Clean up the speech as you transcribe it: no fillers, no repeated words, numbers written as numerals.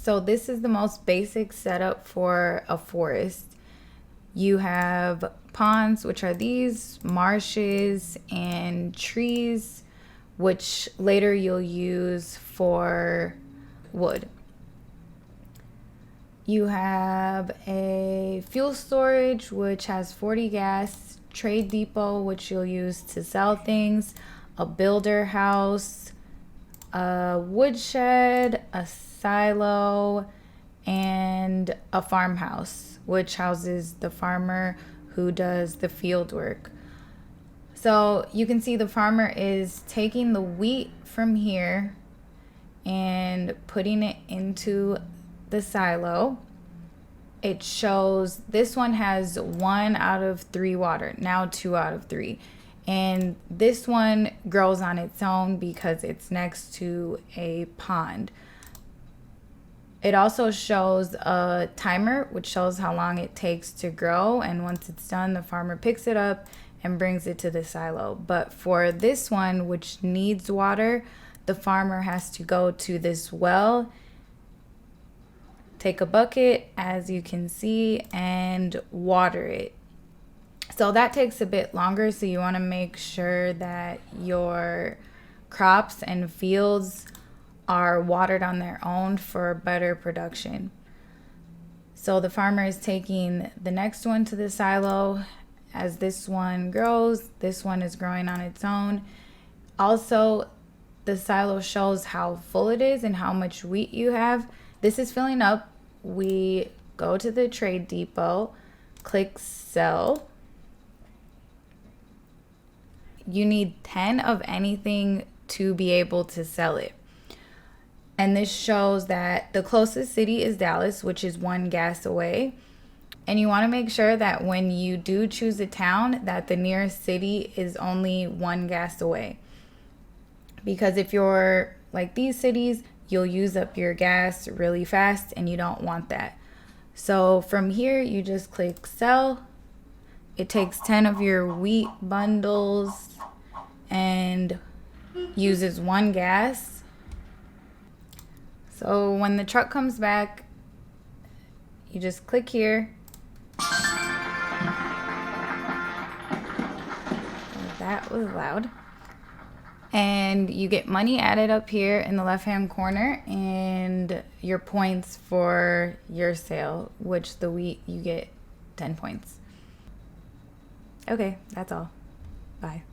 So this is the most basic setup for a forest. You have ponds, which are these, marshes, and trees, which later you'll use for wood. You have a fuel storage, which has 40 gas, trade depot, which you'll use to sell things, a builder house, a woodshed, a silo, and a farmhouse, which houses the farmer who does the field work. So you can see the farmer is taking the wheat from here and putting it into the silo. It shows this one has 1 out of 3 water, now 2 out of 3. And this one grows on its own because it's next to a pond. It also shows a timer, which shows how long it takes to grow. And once it's done, the farmer picks it up and brings it to the silo. But for this one, which needs water, the farmer has to go to this well, take a bucket, as you can see, and water it. So that takes a bit longer, so you want to make sure that your crops and fields are watered on their own for better production. So the farmer is taking the next one to the silo. As this one grows, this one is growing on its own. Also, the silo shows how full it is and how much wheat you have. This is filling up. We go to the trade depot, click sell. You need 10 of anything to be able to sell it. And this shows that the closest city is Dallas, which is 1 gas away. And you want to make sure that when you do choose a town, that the nearest city is only 1 gas away. Because if you're like these cities, you'll use up your gas really fast and you don't want that. So from here, you just click sell. It takes 10 of your wheat bundles and uses 1 gas. So when the truck comes back, you just click here. That was loud. And you get money added up here in the left-hand corner and your points for your sale, which the wheat you get 10 points. Okay, that's all. Bye.